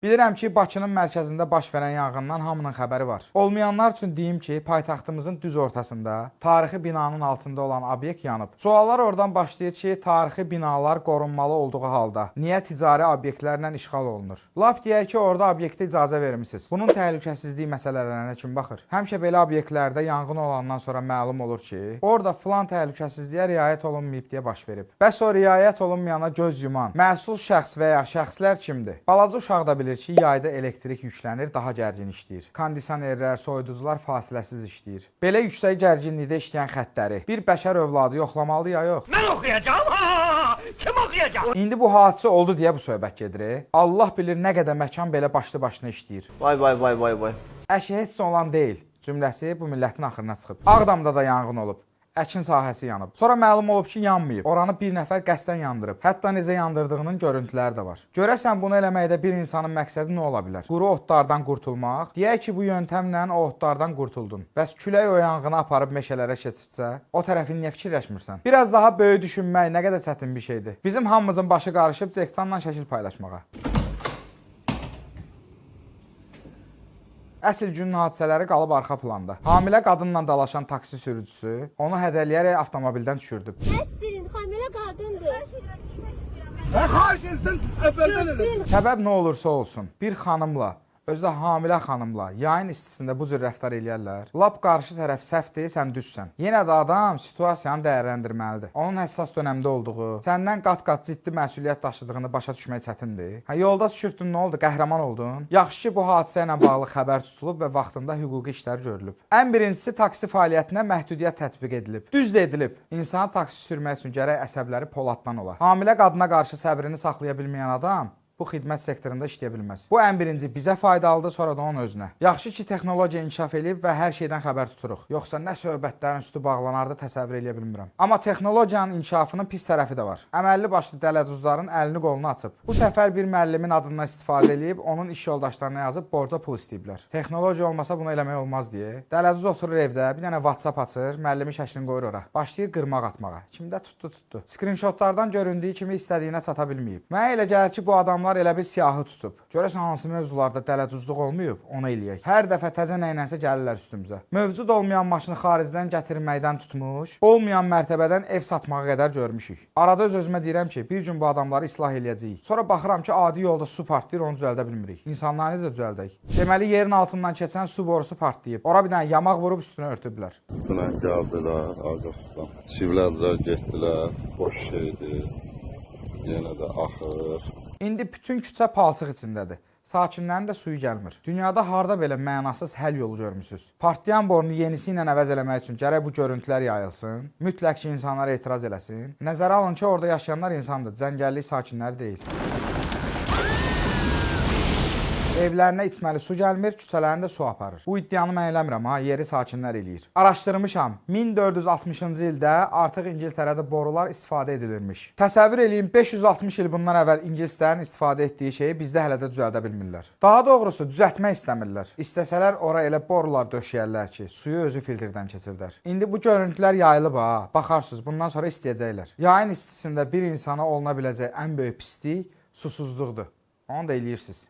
Bilirəm ki, Bakının mərkəzində baş verən yanğından hamının xəbəri var. Olmayanlar üçün deyim ki, paytaxtımızın düz ortasında tarixi binanın altında olan obyekt yanıb. Suallar oradan başlayır ki, tarixi binalar qorunmalı olduğu halda niyə ticari obyektlərlə işğal olunur? Lap deyək ki, orada obyektə icazə vermisiniz. Bunun təhlükəsizliyi məsələlərinə kim baxır? Həmişə belə obyektlərdə yanğın olandan sonra məlum olur ki, orada filan təhlükəsizliyə riayət olunmayıb deyə baş verib. Bəs o riayət olunmayana göz yuman məsul şəxs və ya şəxslər kimdir? Balaca uşaq da bilir ki, yayda elektrik yüklənir, daha gərgin işləyir. Kondisionerlər, soyuducular fasiləsiz işləyir. Belə yüksək gərginlikdə işləyən xəttləri bir bəşər övladı yoxlamalı ya yox? Mən oxuyacağam, kim oxuyacaq? İndi bu hadisə oldu deyə bu söhbət gedir. Allah bilir nə qədər məkan belə başlı-başına işləyir. Vay. Əşi heç olan deyil cümləsi bu millətin axırına çıxıb. Ağdamda da yanğın olub. Əkin sahəsi yanıb. Sonra məlum olub ki, yanmayıb. Oranı bir nəfər qəsdən yandırıb. Hətta necə yandırdığının görüntüləri də var. Görəsən bunu eləməkdə bir insanın məqsədi nə ola bilər? Quru otlardan qurtulmaq. Deyək ki, bu yöntəmlə o otlardan qurtuldun. Bəs külək o yanğını aparıb meşələrə keçirtsə, o tərəfin niyə fikirləşmirsən? Biraz daha böyük düşünmək nə qədər çətin bir şeydir. Bizim hamımızın başı qarışıb ceksanla şəkil paylaşmağa. Əsl günün hadisələri qalıb arxa planda. Hamilə qadınla dalaşan taksi sürücüsü onu hədələyərək avtomobildən düşürdüb. Nəsdirin, hamilə qadındır. Sən xahiş etsin, əvvəldən elə. Səbəb nə olursa olsun, bir xanımla, özü də hamilə xanımla yayın istisində bu cür rəftar eləyərlər. Lap qarşı tərəf səhvdir, sən düzsən. Yenə də adam situasiyanı dəyərləndirməlidir. Onun həssas dönəmdə olduğu, səndən qat-qat ciddi məsuliyyət daşıdığını başa düşmək çətindir. Yolda düşürtdün, nə oldu? Qəhrəman oldun. Yaxşı ki, bu hadisə ilə bağlı xəbər tutulub və vaxtında hüquqi işlər görülüb. Ən birincisi taksi fəaliyyətinə məhdudiyyət tətbiq edilib. Düz də edilib. İnsana taksi sürmək üçün gərək əsəbləri poladdan ola. Hamilə qadına qarşı səbrini saxlaya bilməyən adam bu xidmət sektorunda işləyə bilməz. Bu ən birinci bizə faydalıdır, sonra da onun özünə. Yaxşı ki, texnologiya inkişaf edib və hər şeydən xəbər tuturuq. Yoxsa nə söhbətlərin üstü bağlanardı təsəvvür edə bilmirəm. Amma texnologiyanın inkişafının pis tərəfi də var. Əməlli başlı dələduzların əlini qolunu açıb. Bu səfər bir müəllimin adından istifadə edib, onun iş yoldaşlarına yazıb borca pul istəyiblər. Texnologiya olmasa bunu eləmək olmaz deyə. Dələduz oturur evdə, bir dənə WhatsApp açır, müəllimin şəklini qoyur ora. Başlayır qırmaq atmağa. Kimdə tutdu. Screenshotlardan göründüyü kimi istədiyinə çata bilməyib. Mənə elə gəlir ki, bu adamlar elə bir siyahı tutub. Görəsən hansı mövzularda dələduzluq olmayıb, ona eləyək. Hər dəfə təzə nəynənsə gəlirlər üstümüzə. Mövcud olmayan maşını xaricdən gətirməkdən tutmuş, olmayan mərtəbədən ev satmağa qədər görmüşük. Arada öz-özümə deyirəm ki, bir gün bu adamları islah eləyəcəyik. Sonra baxıram ki, adi yolda su partlayır, onu düzəldə bilmirik. İnsanları necə düzəldək? Deməli, yerin altından keçən su borusu partlayıb. Ora bir dənə yamaq vurub üstünə örtüblər. Dünən gəldilər, Ağustan. Sivlədilər, getdilər, boş şeydir. Yenə də axır. İndi bütün küçə palçıq içindədir. Sakinlərin də suyu gəlmir. Dünyada harda belə mənasız həll yolu görmüsünüz? Partlayan borunu yenisi ilə əvəz eləmək üçün gərək bu görüntülər yayılsın. Mütləq ki, insanlar etiraz eləsin. Nəzərə alın ki, orada yaşayanlar insandır, cəngəllik sakinləri deyil. Evlərinə içməli su gəlmir, küçələrində su aparır. Bu iddianı mən eləmirəm, yeri sakinlər eləyir. Araşdırmışam, 1460-cı ildə artıq İngiltərədə borular istifadə edilirmiş. Təsəvvür eləyin, 560 il bundan əvvəl ingilislərin istifadə etdiyi şeyi bizdə hələ də düzəldə bilmirlər. Daha doğrusu, düzəltmək istəmirlər. İstəsələr ora elə borular döşəyərlər ki, suyu özü filtrdən keçirdər. İndi bu görüntülər yayılıb baxarsınız, bundan sonra istəyəcəklər. Yayın istisində bir insana oluna biləcək ən böyük pislik susuzluqdur. Onu da eləyirsiniz.